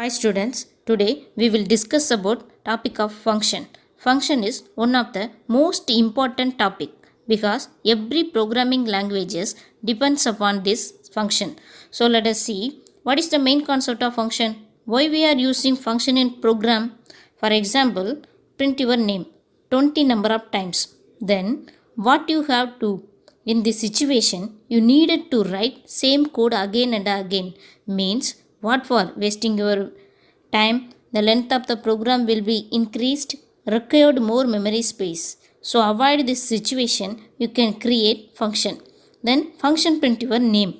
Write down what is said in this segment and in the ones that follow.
Hi students, today we will discuss about topic of function. Function is one of the most important topic because every programming languages depends upon this function. So let us see what is the main concept of function, why we are using function in program. For example, print your name 20 number of times. Then what you have to in this situation you needed to write same code again and again means what for wasting your time, the length of the program will be increased, required more memory space. So avoid this situation, you can create function. Then function print your name.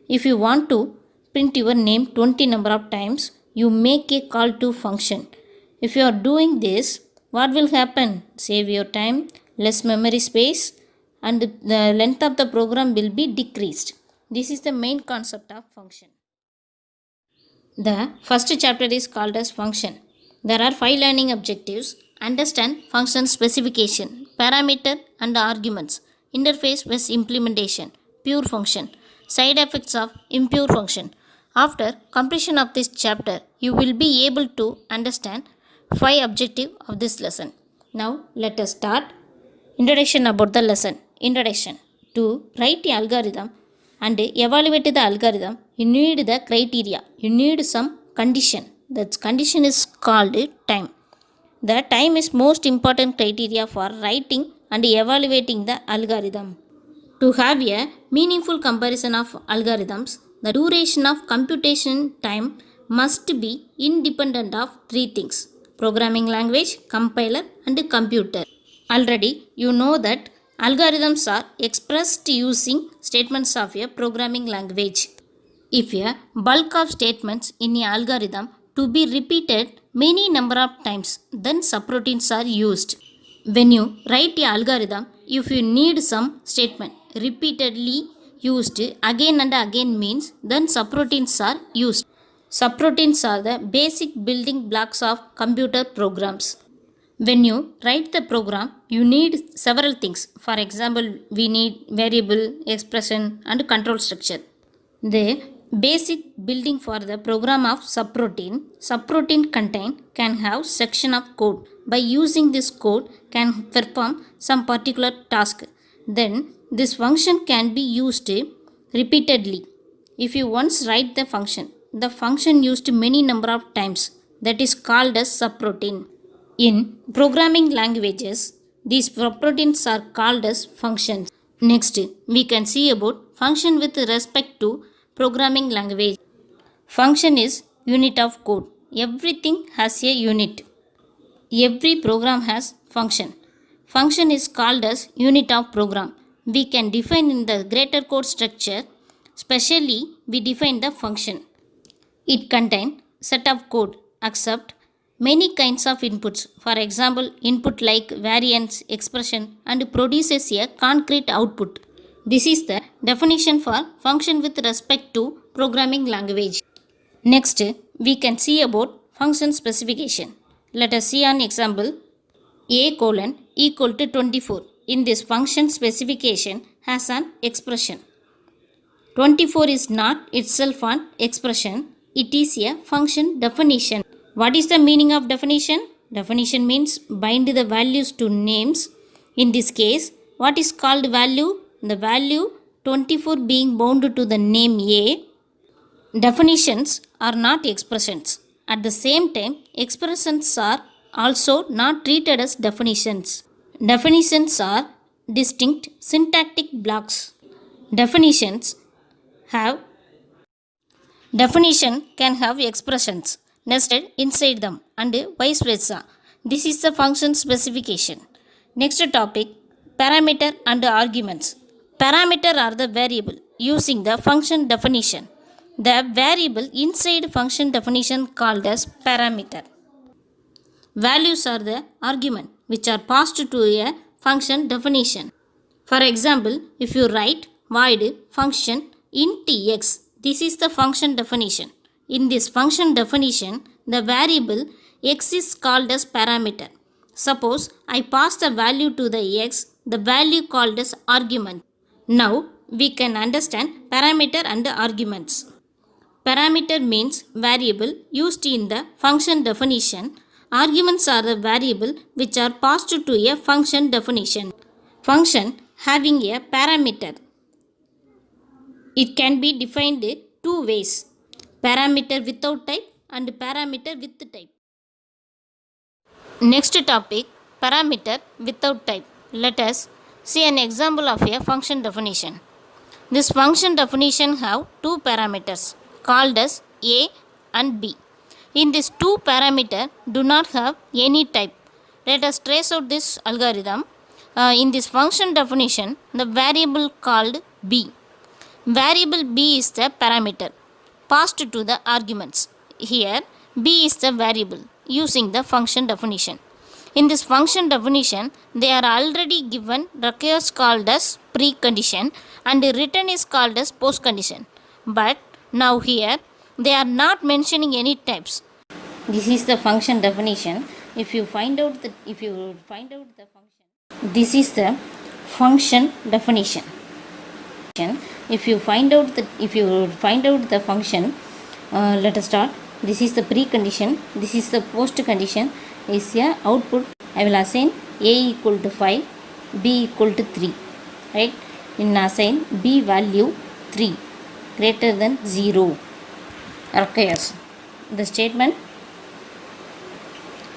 If you want to print your name 20 number of times, you make a call to function. If you are doing this, what will happen? Save your time, less memory space, and the length of the program will be decreased. This is the main concept of function. The first chapter is called as function. There are 5 learning objectives. Understand function specification, parameter and arguments, interface with implementation, pure function, side effects of impure function. After completion of this chapter, you will be able to understand 5 objectives of this lesson. Now let us start. Introduction about the lesson. Introduction. To write the algorithm and evaluate the algorithm, you need the criteria. You need some condition. That condition is called time. The time is most important criteria for writing and evaluating the algorithm. To have a meaningful comparison of algorithms, the duration of computation time must be independent of 3 things: programming language, compiler and computer. Already you know that algorithms are expressed using statements of a programming language. If a bulk of statements in an algorithm to be repeated many number of times, then subroutines are used. When you write a algorithm, if you need some statement repeatedly used again and again means then subroutines are used. Subroutines are the basic building blocks of computer programs. When you write the program, you need several things. For example, we need variable, expression and control structure. The basic building for the program of subroutine contain can have section of code. By using this code can perform some particular task. Then this function can be used repeatedly. If you once write the function used many number of times, that is called as subroutine. In programming languages, these subroutines are called as functions. Next, we can see about function with respect to programming language. Function is unit of code. Everything has a unit. Every program has function. Function is called as unit of program. We can define in the greater code structure. Specially, we define the function. It contains set of code except many kinds of inputs. For example, input like variance, expression and produces a concrete output. This is the definition for function with respect to programming language. Next, we can see about function specification. Let us see an example. A colon equal to 24. In this function specification has an expression. 24 is not itself an expression. It is a function definition. What is the meaning of definition? Definition means bind the values to names. In this case, what is called value? The value 24 being bound to the name A. Definitions are not expressions. At the same time, expressions are also not treated as definitions. Definitions are distinct syntactic blocks. Definition can have expressions nested inside them and vice versa. This is the function specification. Next topic, parameter and arguments. Parameter are the variable using the function definition. The variable inside function definition called as parameter. Values are the argument which are passed to a function definition. For example, if you write void function int x, this is the function definition. In this function definition, the variable x is called as parameter. Suppose I pass the value to the x, the value called as argument. Now we can understand parameter and arguments. Parameter means variable used in the function definition. Arguments are the variable which are passed to a function definition. Function having a parameter. It can be defined two ways. Parameter without type and parameter with type. Next topic, parameter without type. Let us see an example of a function definition. This function definition have two parameters called as a and b. In these two parameter do not have any type. Let us trace out this algorithm. In this function definition, the variable called b. Variable b is the parameter passed to the arguments. Here b is the variable using the function definition. In this function definition, they are already given requires called as precondition and return is called as postcondition. But now here they are not mentioning any types. This is the function definition. If you find out the function, this is the function definition. If you find out the function, let us start. This is the precondition. This is the post condition. Is a output. I will assign a equal to 5, b equal to 3. Right? In assign b value 3 greater than 0. Requires the statement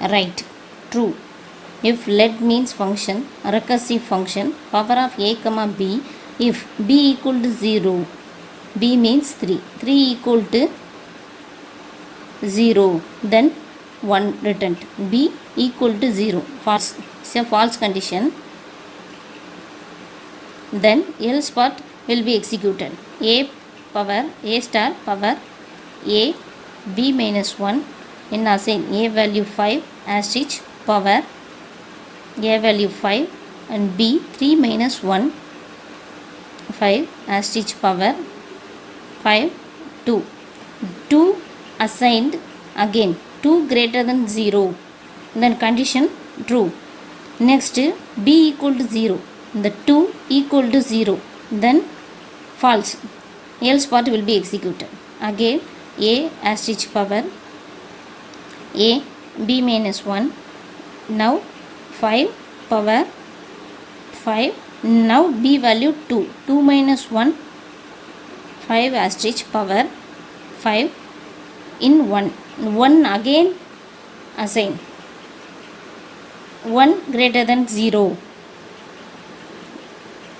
right, true. If let means function, recursive function, power of a comma b. If b equal to 0, b means 3 equal to 0, then 1 returned. B equal to 0, false. It's a false condition. Then else part will be executed. A star power a b minus 1 in assign a value 5 asterisk power a value 5 and b 3 minus 1 5 asterisk power 5 2 assigned again 2 greater than 0, then condition true. Next b equal to 0, the 2 equal to 0, then false, else part will be executed. Again a asterisk power a b minus 1, now 5 power 5, now b value 2 minus 1 5 asterisk power 5 in 1 again assign 1 greater than 0,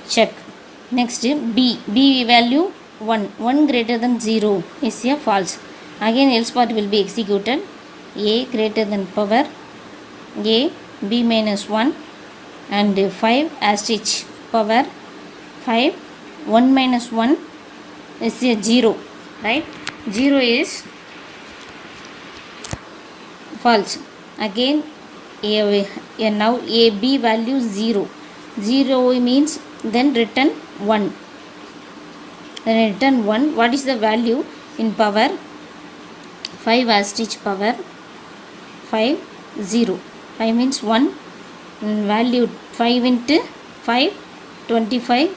check. Next b value 1 greater than 0 is a false, again else part will be executed. A greater than power a b minus 1 and 5 asterisk power 5 1 minus 1 is a 0, right? 0 is false. Again now a b value 0 means then return 1, then return 1. What is the value in power? 5 asterisk power 5 0, 5 means 1, value 5 into 5 25,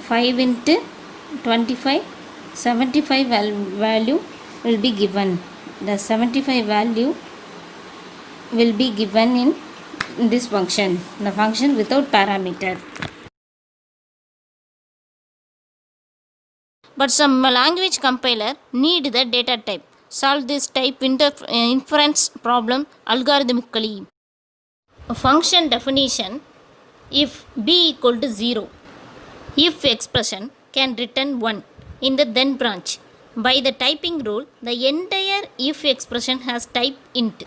5 into 25 75 value will be given. The 75 value will be given in this function, the function without parameter. But some language compiler need the data type. Solve this type inference problem algorithmically. A function definition: if b equal to 0, if expression can return 1 in the then branch. By the typing rule, the entire if expression has type int.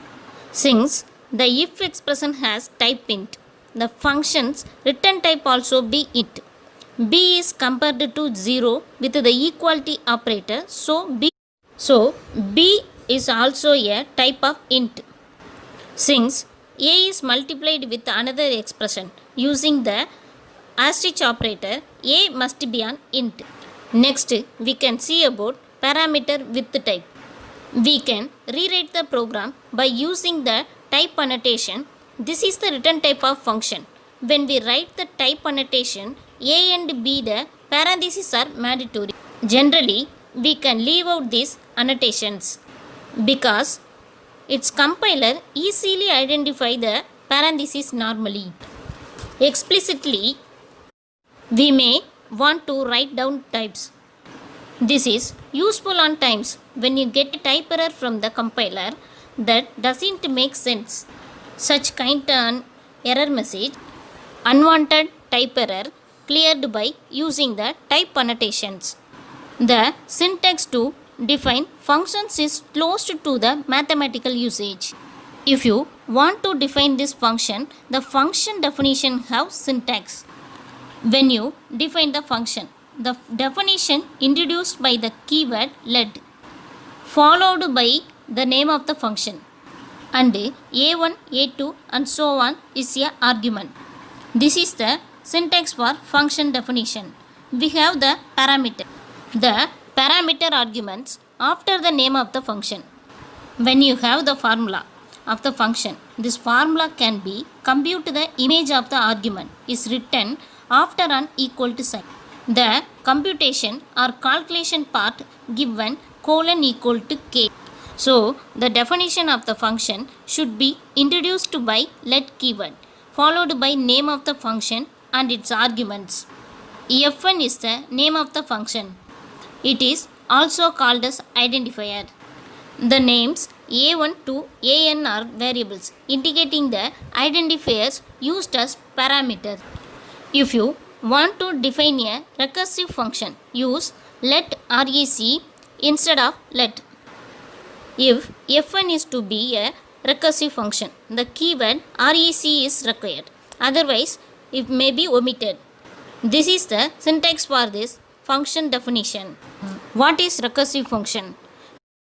Since the if expression has type int, the function's return type also be int. B is compared to 0 with the equality operator, so B is also a type of int. Since a is multiplied with another expression using the asterisk operator, a must be an int. Next, we can see about parameter with type. We can rewrite the program by using the type annotation. This is the return type of function. When we write the type annotation, a and b, the parentheses are mandatory. Generally, we can leave out these annotations because its compiler easily identify the parentheses normally. Explicitly, we may want to write down types. This is useful on times when you get a type error from the compiler that doesn't make sense. Such kind of error message, unwanted type error, cleared by using the type annotations. The syntax to define functions is close to the mathematical usage. If you want to define this function, the function definition have syntax. When you define the function, the definition introduced by the keyword let followed by the name of the function, and a1, a2 and so on is a argument. This is the syntax for function definition. We have the parameter. The parameter arguments after the name of the function. When you have the formula of the function, this formula can be compute the image of the argument is written after an equal to sign. The computation or calculation part given colon equal to k. So the definition of the function should be introduced by let keyword followed by name of the function and its arguments. F1 is the name of the function. It is also called as identifier. The names a1 to an are variables indicating the identifiers used as parameter. If you want to define a recursive function, use let rec instead of let. If f1 is to be a recursive function, the keyword rec is required. Otherwise, it may be omitted. This is the syntax for this function definition. What is recursive function?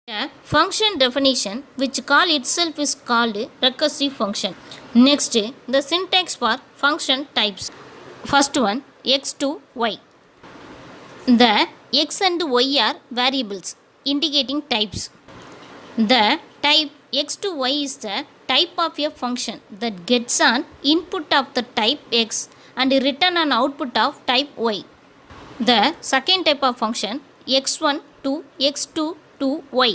A function definition which call itself is called recursive function. Next, the syntax for function types. First one, x to y. The x and y are variables indicating types. The type x to y is the type of a function that gets an input of the type x and return an output of type y. The second type of function x1 to x2 to y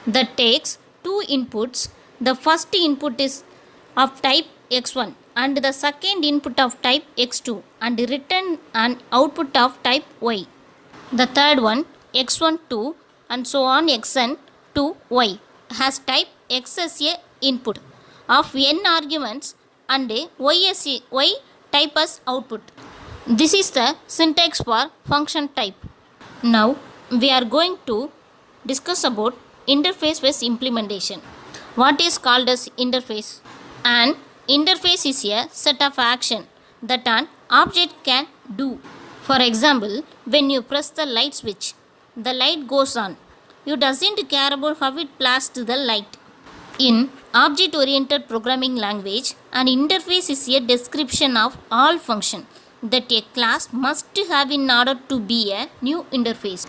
that takes two inputs. The first input is of type x1 and the second input of type x2 and return an output of type y. The third one x1 to and so on xn to y has type x as a input of n arguments and y as a y type as output. This is the syntax for function type. Now we are going to discuss about interface with implementation. What is called as interface? An interface is a set of action that an object can do. For example, when you press the light switch, the light goes on. You doesn't care about how it blasts the light. In object-oriented programming language, an interface is a description of all functions that a class must have in order to be a new interface.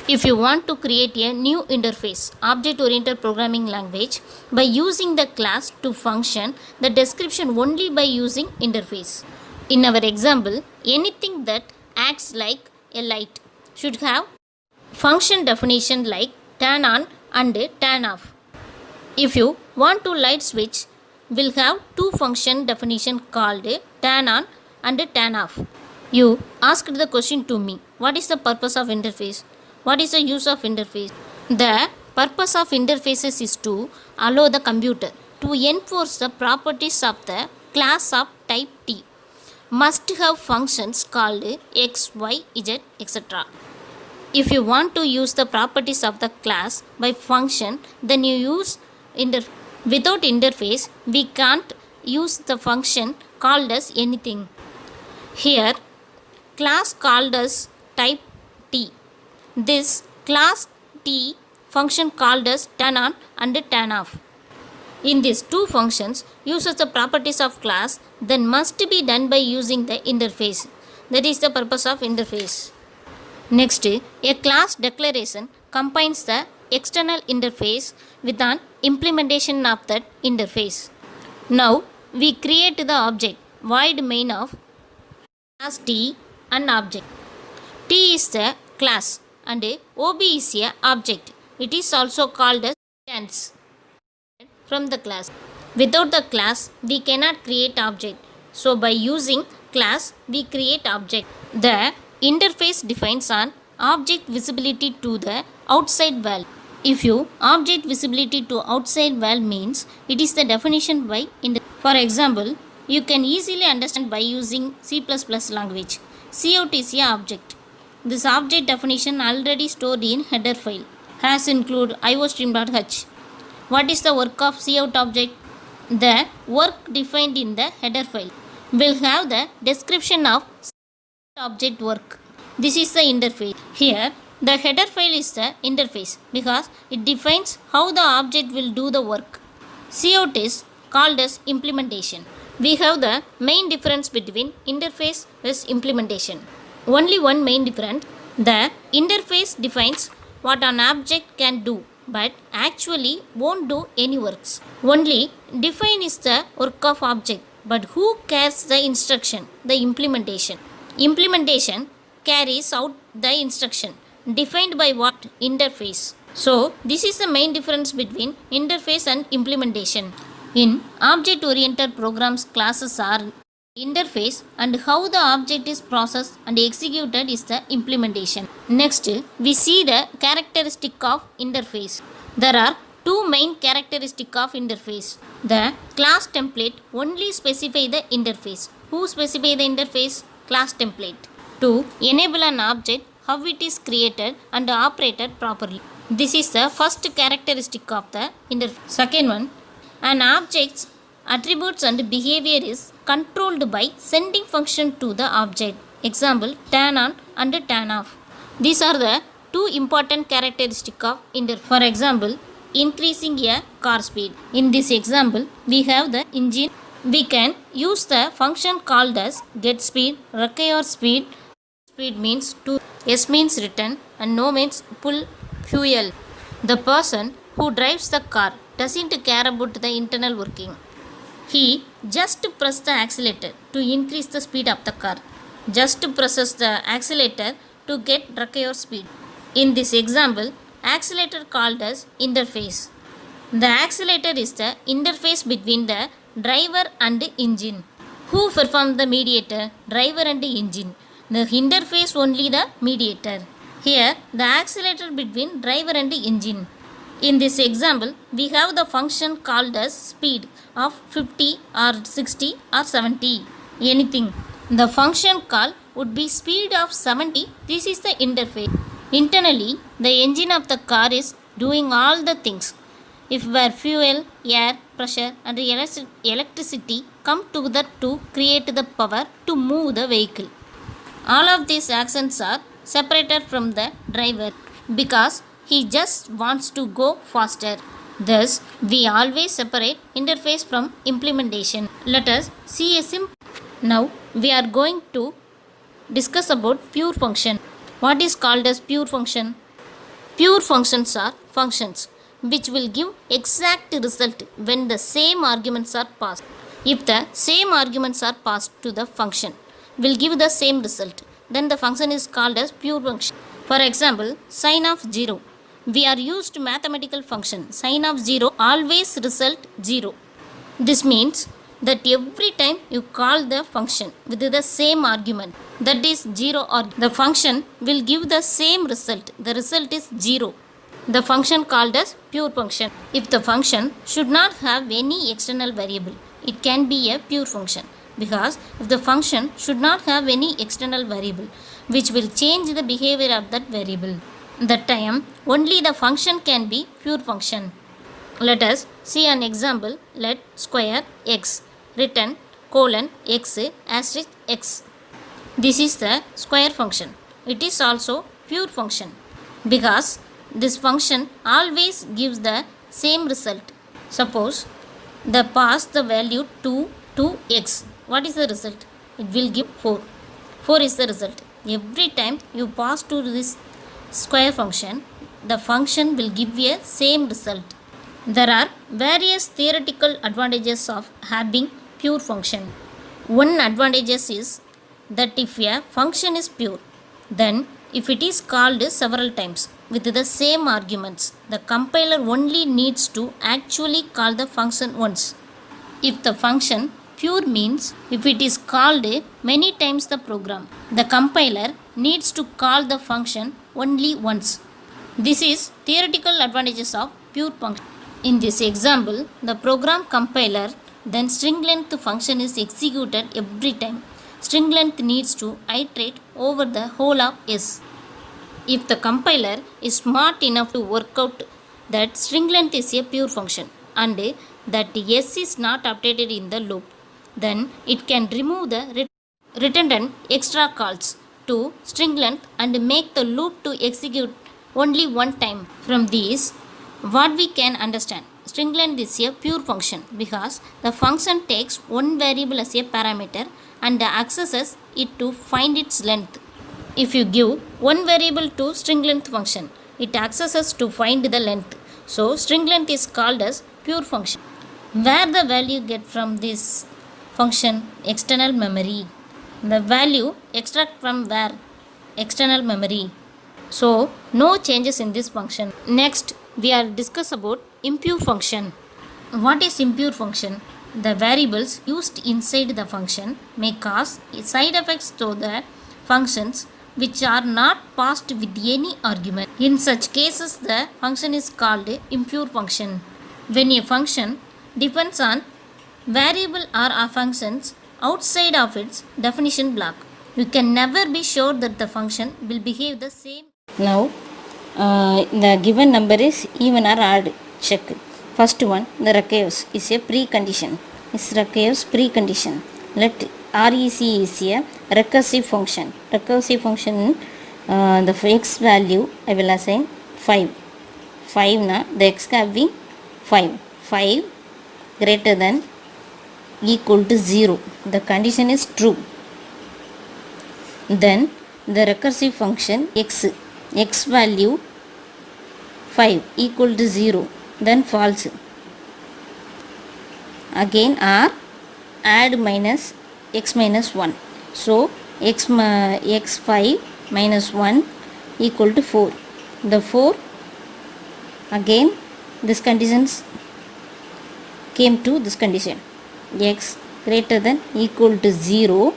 If you want to create a new interface, object-oriented programming language, by using the class to function the description only by using interface. In our example, anything that acts like a light should have function definition like turn on and turn off. If you want to light switch, will have two function definition called turn on and turn off. You asked the question to me, what is the purpose of interface? What is the use of interface? The purpose of interfaces is to allow the computer to enforce the properties of the class of type T. Must have functions called x, y, z, etc. If you want to use the properties of the class by function, then you use interface. Without interface, we can't use the function called as anything. Here, class called as type T. This class T function called as turn on and turn off. In these two functions uses the properties of class, then must be done by using the interface. That is the purpose of interface. Next, a class declaration combines the external interface with an implementation of that interface. Now we create the object void main of class T and object. T is the class and OB is a object. It is also called as instance from the class. Without the class, we cannot create object. So by using class, we create object. The interface defines an object visibility to the outside world. If you object visibility to outside world means it is the definition by for example, you can easily understand by using C++ language. Cout is a object. This object definition already stored in header file has include iostream.h. What is the work of cout object? The work defined in the header file will have the description of object work. This is the interface. Here, the header file is the interface because it defines how the object will do the work. Cout is called as implementation. We have the main difference between interface is implementation. Only one main difference. The interface defines what an object can do but actually won't do any works. Only define is the work of object, but who cares the instruction, the implementation. Implementation carries out the instruction defined by what? Interface. So this is the main difference between interface and implementation. In object oriented programs, classes are interface and how the object is processed and executed is the implementation. Next, we see the characteristic of interface. There are two main characteristics of interface. The class template only specify the interface. Who specify the interface? Class template. To enable an object how it is created and operated properly. This is the first characteristic of the interface. Second one, an object's attributes and behavior is controlled by sending function to the object. Example, turn on and turn off. These are the two important characteristics of interface. For example, increasing a car speed. In this example, we have the engine. We can use the function called as getSpeed, require speed. Speed means to, yes means return, and no means pull fuel. The person who drives the car doesn't care about the internal working. He just press the accelerator to increase the speed of the car. Just presses the accelerator to get require speed. In this example, accelerator called as interface. The accelerator is the interface between the driver and engine. Who performs the mediator? Driver and engine. The interface only the mediator. Here, the accelerator between driver and engine. In this example, we have the function called as speed of 50 or 60 or 70, anything. The function call would be speed of 70. This is the interface. Internally, the engine of the car is doing all the things. If where fuel, air, pressure and electricity come together to create the power to move the vehicle. All of these actions are separated from the driver because he just wants to go faster. Thus, we always separate interface from implementation. Let us see a simple. Now, we are going to discuss about pure function. What is called as pure function? Pure functions are functions which will give exact result when the same arguments are passed. If the same arguments are passed to the function, will give the same result, then the function is called as pure function. For example, sin of 0. We are used mathematical function. Sin of 0 always result 0. This means that every time you call the function with the same argument, that is 0, or the function will give the same result. The result is 0. The function called as pure function. If the function should not have any external variable, it can be a pure function. Because if the function should not have any external variable which will change the behavior of that variable, that time only the function can be pure function. Let us see an example. Let square x return colon x asterisk x. This is the square function. It is also pure function because this function always gives the same result. Suppose the pass the value 2 to x. What is the result? It will give 4. 4 is the result. Every time you pass to this square function, the function will give you a same result. There are various theoretical advantages of having pure function. One advantage is that if a function is pure, then If it is called several times with the same arguments, the compiler only needs to actually call the function once. If the function pure means if it is called many times the program, the compiler needs to call the function only once. This is theoretical advantages of pure function. In this example, the program compiler then string length function is executed every time. String length needs to iterate over the whole of S. If the compiler is smart enough to work out that string length is a pure function and that S is not updated in the loop, then it can remove the redundant extra calls to string length and make the loop to execute only one time. From these, what we can understand, string length is a pure function because the function takes one variable as a parameter and accesses it to find its length. If you give one variable to string length function, it accesses to find the length. So string length is called as pure function. Where the value get from this function? External memory. The value extract from where? External memory. So no changes in this function. Next we are discuss about impure function. What is impure function? The variables used inside the function may cause side effects to the functions which are not passed with any argument. In such cases, the function is called impure function. When a function depends on variable or functions outside of its definition block, you can never be sure that the function will behave the same. Now, the given number is even or odd. Check. First one, the recursive is a precondition. Is recursive precondition. Let REC is a recursive function. Recursive function, the x value I will assign 5. 5 na the x having 5. 5 greater than equal to 0. The condition is true. Then the recursive function x value 5 equal to 0. Then false. Again R add minus x minus 1. So x5 minus 1 equal to 4. The 4 again this conditions came to this condition, x greater than equal to 0.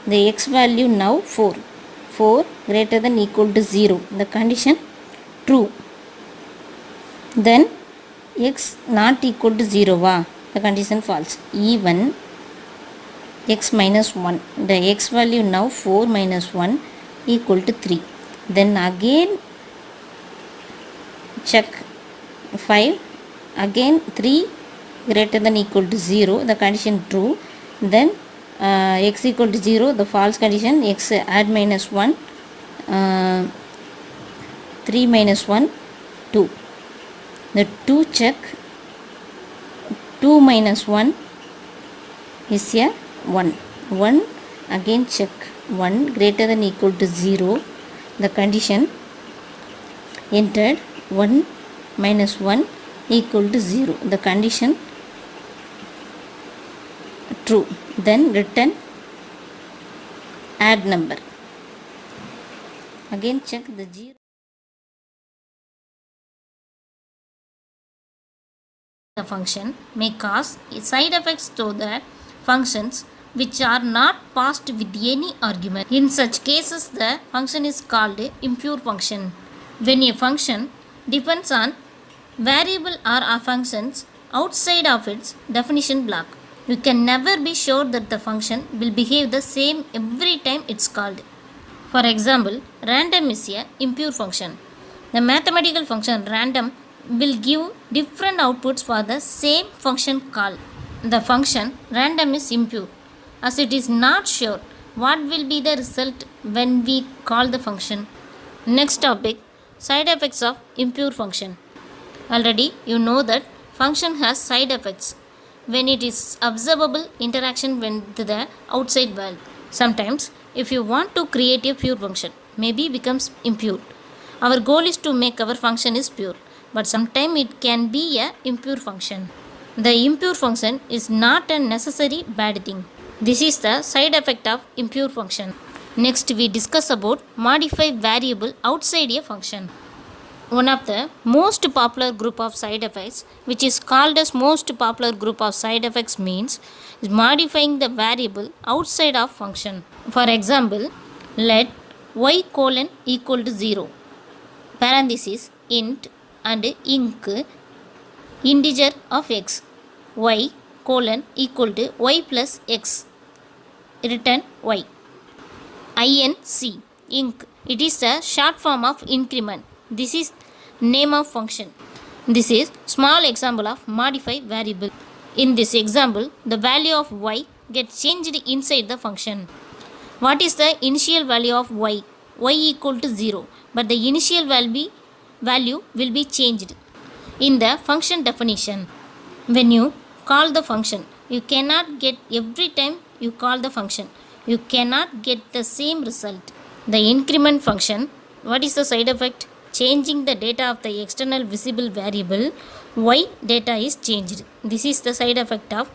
The x value now 4. 4 greater than equal to 0. The condition true. Then x not equal to 0 the condition false. Even x minus 1. The x value now 4 minus 1 equal to 3. Then again check 5. Again 3 greater than equal to 0. The condition true. Then x equal to 0. The false condition. X add minus 1. 3 minus 1 2. The 2 check. 2 minus 1 is a 1. 1 again check. 1 greater than equal to 0. The condition entered 1 minus 1 equal to 0. The condition true. Then return add number. Again check the 0. The function may cause side effects to the functions which are not passed with any argument. In such cases, the function is called impure function. When a function depends on variable or functions outside of its definition block, you can never be sure that the function will behave the same every time it's called. For example, random is a impure function. The mathematical function random will give different outputs for the same function call. The function random is impure as it is not sure what will be the result when we call the function. Next topic, side effects of impure function. Already you know that function has side effects when it is observable interaction with the outside world. Sometimes if you want to create a pure function, maybe becomes impure. Our goal is to make our function is pure, but sometimes it can be a impure function. The impure function is not a necessary bad thing. This is the side effect of impure function. Next we discuss about modify variable outside a function. One of the most popular group of side effects, which is called as most popular group of side effects, means is modifying the variable outside of function. For example, let y colon equal to 0, parenthesis int and inc integer of x, y colon equal to y plus x, return y. inc, it is the short form of increment. This is name of function. This is small example of modify variable. In this example, the value of y gets changed inside the function. What is the initial value of y? Y equal to 0, but the initial value will be changed in the function definition. When you call the function, you cannot get every time you call the function, you cannot get the same result. The increment function, what is the side effect? Changing the data of the external visible variable, y data is changed. This is the side effect of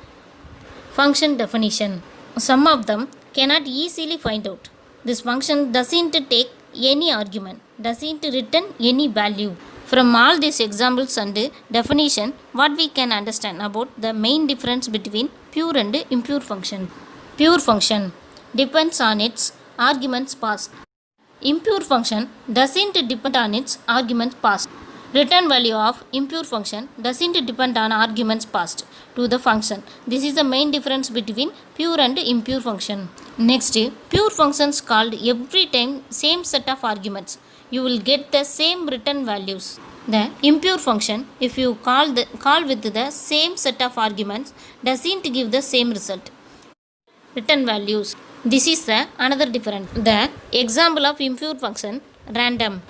function definition. Some of them cannot easily find out. This function doesn't take any argument, doesn't return any value. From all these examples and definition, what we can understand about the main difference between pure and impure function. Pure function depends on its arguments passed. Impure function doesn't depend on its arguments passed. Return value of impure function doesn't depend on arguments passed to the function. This is the main difference between pure and impure function. Next, pure functions called every time same set of arguments. You will get the same return values. The impure function, if you call with the same set of arguments, doesn't give the same result. Return values. This is the another difference. The example of impure function, random.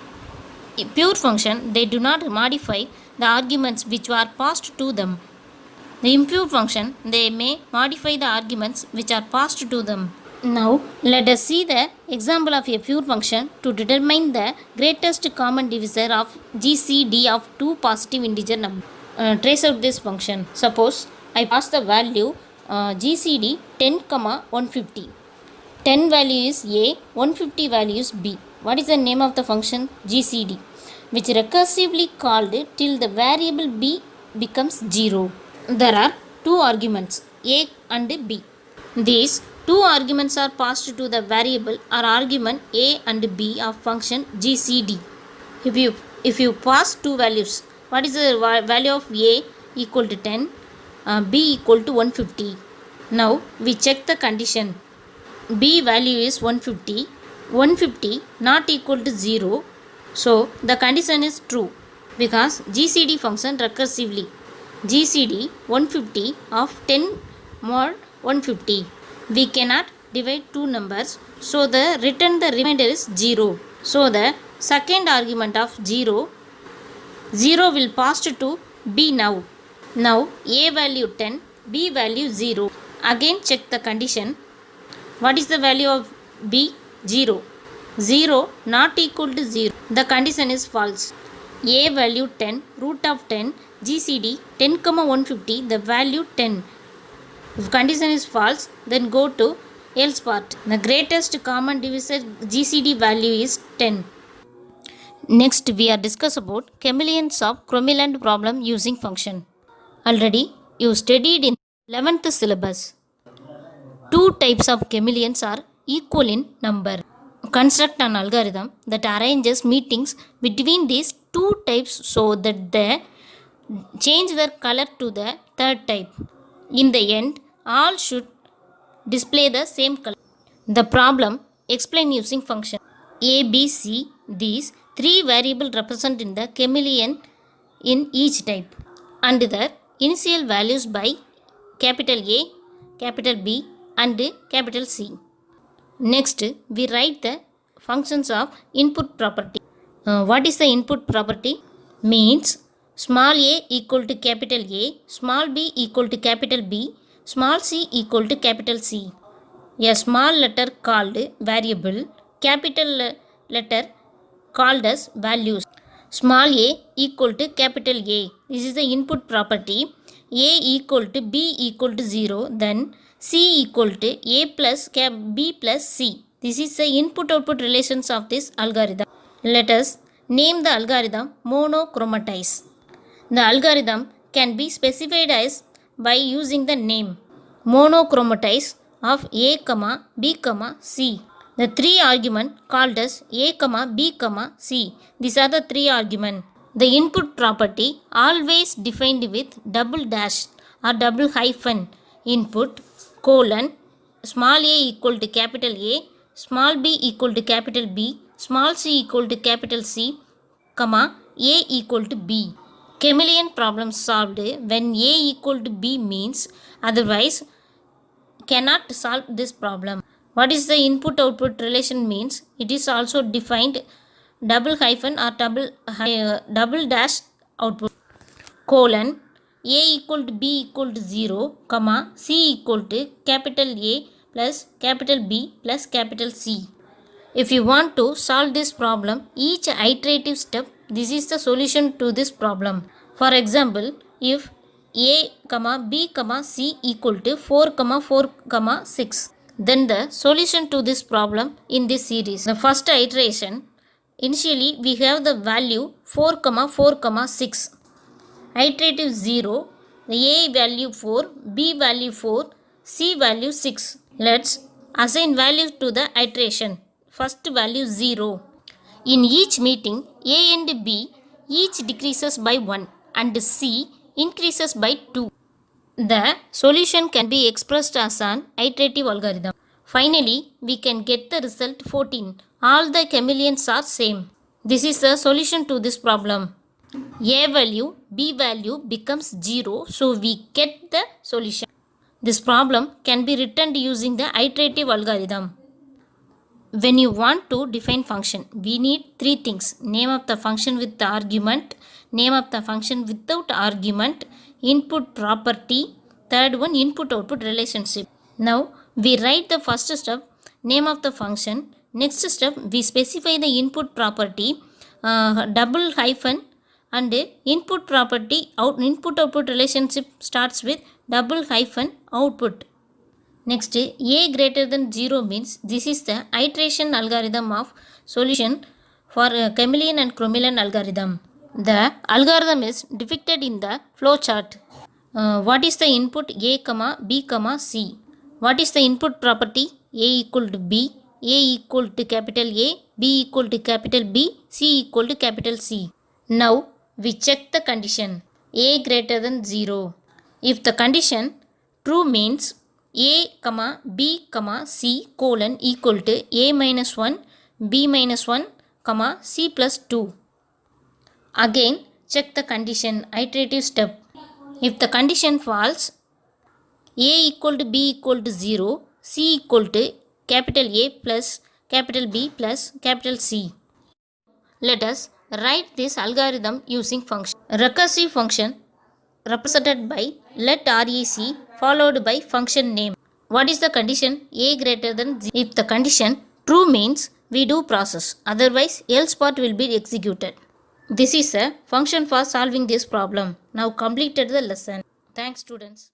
Pure function, they do not modify the arguments which are passed to them. The impure function, they may modify the arguments which are passed to them. Now, let us see the example of a pure function to determine the greatest common divisor of GCD of two positive integer numbers. Trace out this function. Suppose I pass the value GCD 10, 150. 10 value is A, 150 value is B. What is the name of the function? GCD, which recursively called till the variable B becomes 0. There are two arguments, A and B. These two arguments are passed to the variable or argument A and B of function GCD. If you pass two values, what is the value of A equal to 10, B equal to 150. Now we check the condition. B value is 150, 150 not equal to 0. So the condition is true because GCD function recursively. GCD 150 of 10 mod 150. We cannot divide two numbers, so the remainder is 0. So the second argument of 0 will pass to B now. Now A value 10, B value 0. Again check the condition. What is the value of B? 0. 0 not equal to 0. The condition is false. A value 10, root of 10, GCD 10, 150, the value 10. If condition is false, then go to else part. The greatest common divisor GCD value is 10. Next, we are discuss about chameleons of Crommelin problem using function. Already, you studied in 11th syllabus. Two types of chameleons are equal in number. Construct an algorithm that arranges meetings between these two types so that they change their color to the third type. In the end, all should display the same color. The problem explain using function. A, B, C, these three variables represent in the chameleon in each type and their initial values by capital A, capital B and capital C. Next, we write the functions of input property. What is the input property? Means small a equal to capital A, small b equal to capital B, small c equal to capital C. A small letter called variable, capital letter called as values. Small a equal to capital A. This is the input property. A equal to B equal to 0. Then C equal to A plus B plus C. This is the input-output relations of this algorithm. Let us name the algorithm monochromatize. The algorithm can be specified as by using the name monochromatize of a, b, c. The three arguments called as a, b, c. These are the three arguments. The input property always defined with double dash or double hyphen input colon small a equal to capital A, small b equal to capital B, small c equal to capital C, comma a equal to b. Chameleon problem solved when a equal to b means, otherwise cannot solve this problem. What is the input output relation means? It is also defined double hyphen or double dash output colon a equal to b equal to 0, comma c equal to capital A plus capital B plus capital C. If you want to solve this problem, each iterative step, this is the solution to this problem. For example, if a, b, c equal to 4, 4, 6, then the solution to this problem in this series. The first iteration, initially we have the value 4, 4, 6. Iterative 0, the a value 4, b value 4, c value 6. Let's assign values to the iteration. First value 0. In each meeting, a and b each decreases by 1 and c increases by 2. The solution can be expressed as an iterative algorithm. Finally, we can get the result 14. All the chameleons are same. This is the solution to this problem. A value, b value becomes 0, so we get the solution. This problem can be written using the iterative algorithm. When you want to define function, we need three things: name of the function with the argument, name of the function without argument, input property, third one input output relationship. Now we write the first step, name of the function. Next step, we specify the input property, double hyphen, and input property input output relationship starts with double hyphen output. Next, a greater than 0 means this is the iteration algorithm of solution for chameleon and chromeleon algorithm. The algorithm is depicted in the flow chart. What is the input a, b, c? What is the input property? A equal to b, a equal to capital A, b equal to capital B, c equal to capital C. Now we check the condition a greater than 0. If the condition true means a, b, c colon equal to a minus 1, b minus 1, c plus 2. Again check the condition, iterative step. If the condition false, a equal to b equal to 0, c equal to capital A plus capital B plus capital C. Let us write this algorithm using function. Recursive function represented by let REC followed by function name. What is the condition? A greater than 0. If the condition true means we do process, otherwise else part will be executed. This is a function for solving this problem. Now completed the lesson. Thanks students.